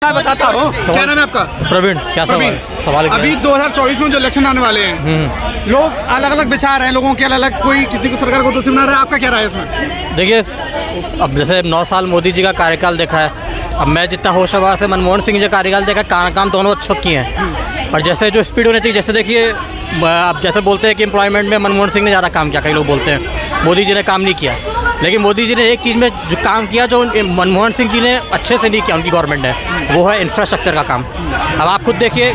मैं बताता हूँ। क्या नाम है आपका? प्रवीण। क्या सवाल अभी 2024 में जो इलेक्शन आने वाले हैं, लोग अलग अलग विचार हैं, लोगों के अलग अलग, कोई किसी को सरकार को दोषी बना रहा है, आपका क्या राय है इसमें? देखिए, अब जैसे 9 साल मोदी जी का कार्यकाल देखा है, अब मैं जितना होशवास से मनमोहन सिंह जी का कार्यकाल देखा, काम दोनों अच्छे किए हैं। और जैसे जो स्पीड होनी चाहिए, जैसे देखिए अब जैसे बोलते हैं कि एम्प्लॉयमेंट में मनमोहन सिंह ने ज़्यादा काम किया, कई लोग बोलते हैं मोदी जी ने काम नहीं किया, लेकिन मोदी जी ने एक चीज़ में जो काम किया जो मनमोहन सिंह जी ने अच्छे से नहीं किया उनकी गवर्नमेंट ने, वो है इंफ्रास्ट्रक्चर का काम। अब आप खुद देखिए,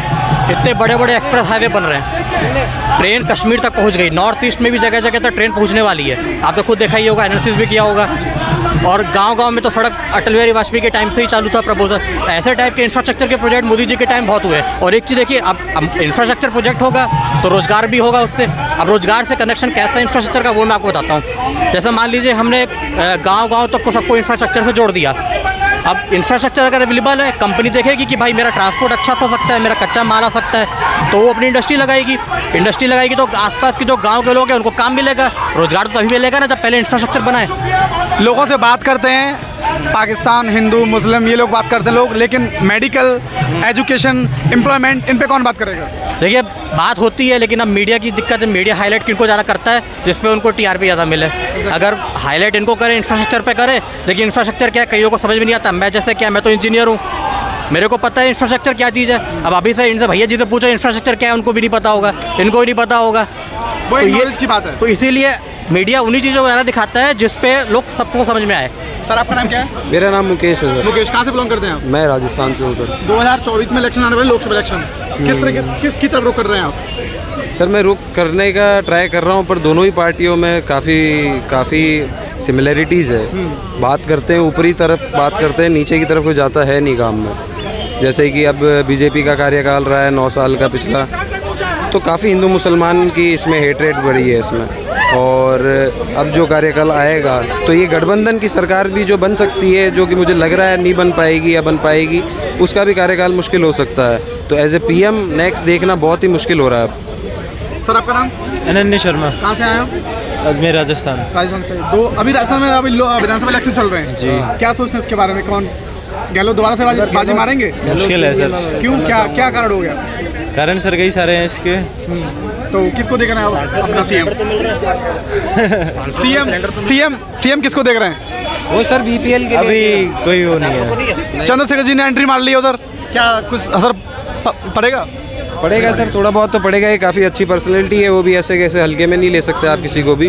इतने बड़े बड़े एक्सप्रेस हाईवे बन रहे हैं, ट्रेन कश्मीर तक पहुंच गई, नॉर्थ ईस्ट में भी जगह जगह तक ट्रेन पहुंचने वाली है। आपने खुद देखा ही होगा, एनालिसिस भी किया होगा। और गांव-गांव में तो सड़क अटल बिहारी वाजपेयी के टाइम से ही चालू था प्रपोजल। ऐसे टाइप के इंफ्रास्ट्रक्चर के प्रोजेक्ट मोदी जी के टाइम बहुत हुए। और एक चीज़ देखिए, अब इंफ्रास्ट्रक्चर प्रोजेक्ट होगा तो रोजगार भी होगा उससे। अब रोजगार से कनेक्शन कैसा इंफ्रास्ट्रक्चर का, वो मैं आपको बताता हूँ। जैसे मान लीजिए हमने गांव-गांव तक को सबको इंफ्रास्ट्रक्चर से जोड़ दिया। अब इंफ्रास्ट्रक्चर अगर अवेलेबल है, कंपनी देखेगी कि भाई मेरा ट्रांसपोर्ट अच्छा हो सकता है, मेरा कच्चा माल आ सकता है, तो वो अपनी इंडस्ट्री लगाएगी तो आसपास के जो गांव के लोग हैं उनको काम मिलेगा, रोजगार तो तभी मिलेगा ना जब पहले इंफ्रास्ट्रक्चर बनाए। लोगों से बात करते हैं, पाकिस्तान, हिंदू, मुस्लिम, ये लोग बात करते हैं लोग, लेकिन मेडिकल, एजुकेशन, एम्प्लॉयमेंट, इन पे कौन बात करेगा? देखिए, बात होती है, लेकिन अब मीडिया की दिक्कत है। मीडिया हाईलाइट किनको ज़्यादा करता है, जिसपे उनको टीआरपी ज़्यादा मिले। अगर हाईलाइट इनको करे, इंफ्रास्ट्रक्चर पे करे, लेकिन इंफ्रास्ट्रक्चर क्या है कईयों को समझ में नहीं आता। मैं जैसे क्या, मैं तो इंजीनियर हूँ, मेरे को पता है इंफ्रास्ट्रक्चर क्या चीज़ है। अब अभी से इनसे भैया जी से पूछो इंफ्रास्ट्रक्चर क्या है, उनको भी नहीं पता होगा, इनको भी नहीं पता होगा। वो नॉलेज की बात है। तो इसीलिए मीडिया उन्हीं चीज़ों को ज़्यादा दिखाता है जिसपे लोग सबको समझ में आए। सर, आपका नाम क्या है? मेरा नाम मुकेश है सर। मुकेश, कहाँ से बिलोंग करते हैं आप? मैं राजस्थान से हूँ सर। 2024 में इलेक्शन आने वाले, लोकसभा इलेक्शन, किसकी तरफ रुख कर रहे हैं आप? सर, मैं रुख करने का ट्राई कर रहा हूँ, पर दोनों ही पार्टियों में काफ़ी सिमिलरिटीज़ है। बात करते हैं ऊपरी तरफ, बात करते हैं नीचे की तरफ, कोई जाता है नहीं काम में। जैसे कि अब बीजेपी का कार्यकाल रहा है 9 साल का पिछला, तो काफ़ी हिंदू मुसलमान की इसमें हेट बढ़ी है इसमें। और अब जो कार्यकाल आएगा तो ये गठबंधन की सरकार भी जो बन सकती है, जो कि मुझे लग रहा है नहीं बन पाएगी या बन पाएगी, उसका भी कार्यकाल मुश्किल हो सकता है। तो एज ए पीएम नेक्स्ट देखना बहुत ही मुश्किल हो रहा है अब। सर, आपका नाम? अनन्य शर्मा। कहाँ से आए हो? अजमेर राजस्थान। राजस्थान से। अभी राजस्थान में अभी विधानसभा इलेक्शन चल रहे हैं जी, क्या सोचते हैं इसके बारे में? कौन गहलोत दोबारा से बाजी मारेंगे? मुश्किल है सर। क्यों, क्या कारण हो गया? कारण सर कई सारे हैं इसके। तो किसको देख रहे हैं आप अपना सीएम किसको देख रहे हैं? वो सर बीपीएल के अभी कोई वो नहीं है। चंद्रशेखर जी ने एंट्री मार ली उधर, क्या कुछ असर पड़ेगा? पड़ेगा सर, थोड़ा बहुत तो पड़ेगा। ये काफ़ी अच्छी पर्सनैलिटी है, वो भी ऐसे कैसे हल्के में नहीं ले सकते आप किसी को भी।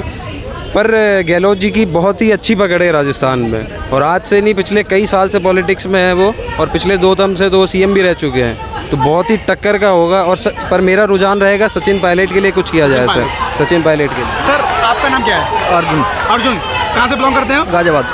पर गहलोत जी की बहुत ही अच्छी पकड़ है राजस्थान में, और आज से नहीं पिछले कई साल से पॉलिटिक्स में है वो, और पिछले 2 टर्म से तो वो सीएम भी रह चुके हैं। तो बहुत ही टक्कर का होगा। और पर मेरा रुझान रहेगा सचिन पायलट के लिए कुछ किया जाए सर, सचिन पायलट के लिए। सर, आपका नाम क्या है? अर्जुन, कहाँ से बिलोंग करते हैं? गाजियाबाद।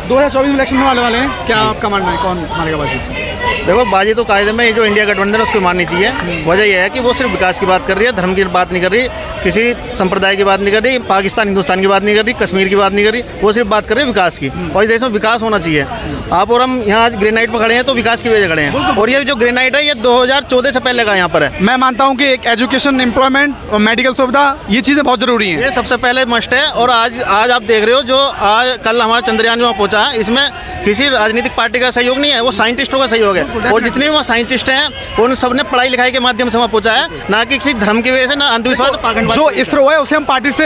2024 में इलेक्शन होने वाले हैं, क्या आपका मानना है, कौन मारेगा बाजी? देखो, बाजी तो कायदे में जो इंडिया गठबंधन है उसको माननी चाहिए। वजह यह है कि वो सिर्फ विकास की बात कर रही है, धर्म की बात नहीं कर रही, किसी संप्रदाय की बात नहीं कर रही, पाकिस्तान हिंदुस्तान की बात नहीं कर रही, कश्मीर की बात नहीं कर रही, वो सिर्फ बात कर रही है विकास की। और इस देश में विकास होना चाहिए। आप और हम यहाँ आज ग्रेनाइट में खड़े हैं तो विकास की वजह खड़े हैं। और ये जो ग्रेनाइट है ये 2014 से पहले का यहाँ पर है। मैं मानता हूँ कि एक एजुकेशन, एम्प्लॉयमेंट और मेडिकल सुविधा, ये चीज़ें बहुत जरूरी हैं। ये सबसे पहले मस्ट है। और आज आप देख रहे हो जो कल हमारा चंद्रयान वहाँ पहुँचा है, इसमें किसी राजनीतिक पार्टी का सहयोग नहीं है, वो साइंटिस्टों का सहयोग है। और जितने वहाँ साइंटिस्ट हैं उन सब ने पढ़ाई लिखाई के माध्यम से वहाँ पहुँचा है, ना कि किसी धर्म की वजह से, ना अंधविश्वास। जो इसरो है उसे हम पार्टी से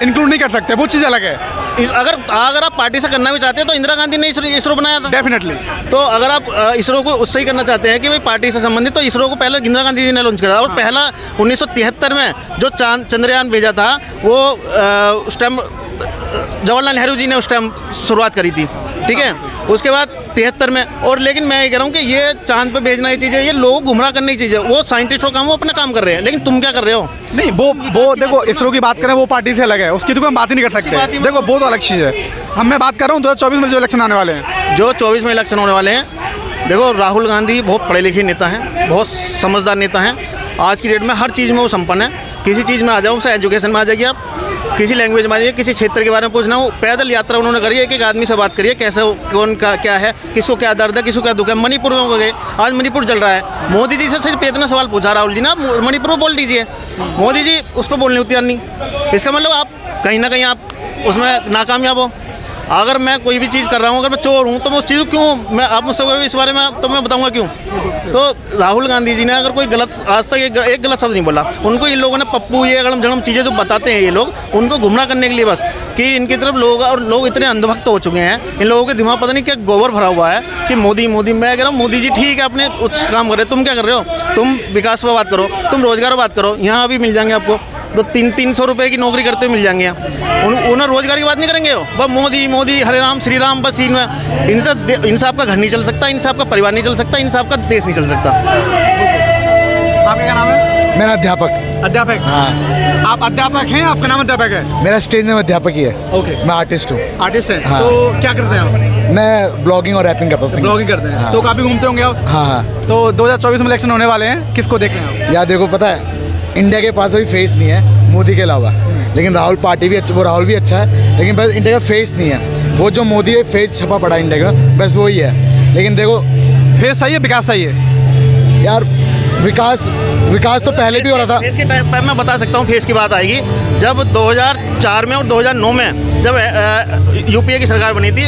इंक्लूड नहीं कर सकते, वो चीज़ अलग है। अगर आप पार्टी से करना भी चाहते हैं तो इंदिरा गांधी ने इसरो बनाया था। डेफिनेटली। तो अगर आप इसरो को उससे ही करना चाहते हैं कि भाई पार्टी से संबंधित, तो इसरो को पहले इंदिरा गांधी जी ने लॉन्च करा। और पहला 1973 में जो चंद्रयान भेजा था, वो उस टाइम जवाहरलाल नेहरू जी ने उस टाइम शुरुआत करी थी, ठीक है। उसके बाद 73 में। और लेकिन मैं ये कह रहा हूँ कि ये चांद पे भेजना ही चीज़ है, ये लोग गुमराह करने की चीज़ है। वो साइंटिस्टों का काम, वो अपना काम कर रहे हैं, लेकिन तुम क्या कर रहे हो? नहीं, वो देखो, इसरो की बात करें वो पार्टी से अलग है, उसकी तो हम बात ही नहीं कर सकते। देखो, वो तो अलग चीज़ है। मैं बात कर रहा हूँ 2024 में जो इलेक्शन आने वाले हैं। जो 24 में इलेक्शन होने वाले हैं, देखो, राहुल गांधी बहुत पढ़े लिखे नेता हैं, बहुत समझदार नेता हैं। आज की डेट में हर चीज़ में वो संपन्न है। किसी चीज़ में आ जाओ, उसे एजुकेशन में आ जाइए आप, किसी लैंग्वेज में आ जाइए, किसी क्षेत्र के बारे में पूछना हो, पैदल यात्रा उन्होंने करी है। एक आदमी से बात करिए, कैसे, कौन का क्या है, किसको क्या दर्द है, किसको क्या दुख है। मणिपुर में गए, आज मणिपुर चल रहा है। मोदी जी से सिर्फ इतना सवाल पूछा राहुल जी ने, आप मणिपुर में बोल दीजिए। मोदी जी उस पर बोलने को तैयार नहीं। इसका मतलब आप कहीं ना कहीं आप उसमें नाकामयाब हो। अगर मैं कोई भी चीज़ कर रहा हूँ, अगर मैं चोर हूँ तो मैं उस चीज़ को क्यों, मैं आप मुझसे कहोगे इस बारे में तो मैं बताऊँगा क्यों। तो राहुल गांधी जी ने अगर कोई गलत, आज तक एक गलत शब्द नहीं बोला। उनको इन लोगों ने पप्पू ये अगड़म जगड़म चीज़ें जो बताते हैं ये लोग, उनको गुमराह करने के लिए बस, कि इनकी तरफ लोग, और लोग इतने अंधभक्त हो चुके हैं, इन लोगों के दिमाग पता नहीं क्या गोबर भरा हुआ है कि मोदी मोदी। मैं कह रहा हूँ मोदी जी ठीक है अपने कुछ काम कर रहे, तुम क्या कर रहे हो? तुम विकास पर बात करो, तुम रोजगार पर बात करो। यहाँ भी मिल जाएंगे आपको तो 300 रुपये की नौकरी करते हुए मिल जाएंगे यहाँ। उन्हें रोजगार की बात नहीं करेंगे वो, बस मोदी मोदी, हरे राम श्री राम, बस इनसे आपका घर नहीं चल सकता, इनसे आपका परिवार नहीं चल सकता, इनसे आपका देश नहीं चल सकता। आपका क्या नाम है? मेरा अध्यापक। अध्यापक? हाँ। आप अध्यापक हैं? आपका नाम अध्यापक है? मेरा स्टेज नेम अध्यापक ही है। ओके। मैं आर्टिस्ट हूँ। आर्टिस्ट हैं? हाँ। तो क्या करते हैं आप? मैं ब्लॉगिंग और रैपिंग करता हूँ। ब्लॉगिंग करते हैं? हाँ। तो काफ़ी घूमते होंगे आप? हाँ हाँ। तो 2024 में इलेक्शन होने वाले हैं, किसको देख रहे हैं आप? यार देखो, पता है इंडिया के पास अभी फेस नहीं है मोदी के अलावा, लेकिन राहुल पार्टी भी अच्छा, वो राहुल भी अच्छा है, लेकिन बस इंडिया का फेस नहीं है। वो जो मोदी है फेस छपा पड़ा इंडिया का, बस वही है। लेकिन देखो, फेस सही है, विकास सही है? यार विकास तो पहले भी हो रहा था। फेस के टाइम पर मैं बता सकता हूँ, फेस की बात आएगी जब 2004 में और 2009 में जब यूपीए की सरकार बनी थी,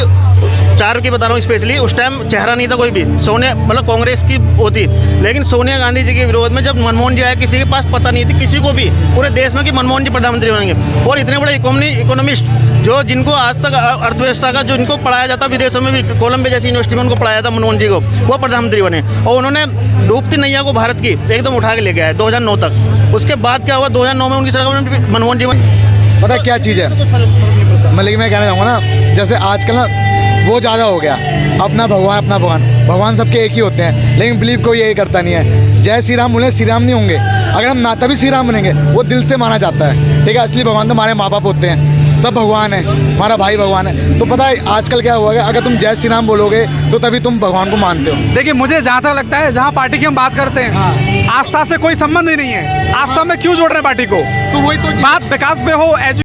4 की बता रहा हूँ स्पेशली, उस टाइम चेहरा नहीं था कोई भी। सोनिया मतलब कांग्रेस की होती, लेकिन सोनिया गांधी जी के विरोध में जब मनमोहन जी आए, किसी के पास पता नहीं थी, किसी को भी पूरे देश में कि मनमोहन जी प्रधानमंत्री बनेंगे। और इतने बड़े इकोनॉमिस्ट जो जिनको आज तक अर्थव्यवस्था का जो इनको पढ़ाया जाता विदेशों में भी, कोलंबिया जैसी यूनिवर्सिटी में उनको पढ़ाया था मनमोहन जी को, वो प्रधानमंत्री बने। और उन्होंने डूबती नैया को भारत की एकदम उठा के ले गया है 2009 तक। उसके बाद क्या हुआ, 2009 में उनकी सरकार में मनमोहन जी पता क्या चीज़ है, लेकिन मैं कहना चाहूँगा ना, जैसे आजकल ना वो ज़्यादा हो गया, अपना भगवान भगवान सबके एक ही होते हैं, लेकिन बिलीव कोई यही करता नहीं है। जय श्री राम बोले, श्री राम नहीं होंगे। अगर हम ना तभी श्री राम बनेंगे, वो दिल से माना जाता है, ठीक है। असली भगवान तो हमारे माँ बाप होते हैं, सब भगवान है, हमारा भाई भगवान है। तो पता है आजकल क्या हुआ है, अगर तुम जय श्री राम बोलोगे तो तभी तुम भगवान को मानते हो। देखिए, मुझे जहाँ तक लगता है, जहाँ पार्टी की हम बात करते हैं, आस्था से कोई संबंध ही नहीं है। आस्था में क्यों जोड़ रहे हैं पार्टी को? तो वही तो बात विकास में हो,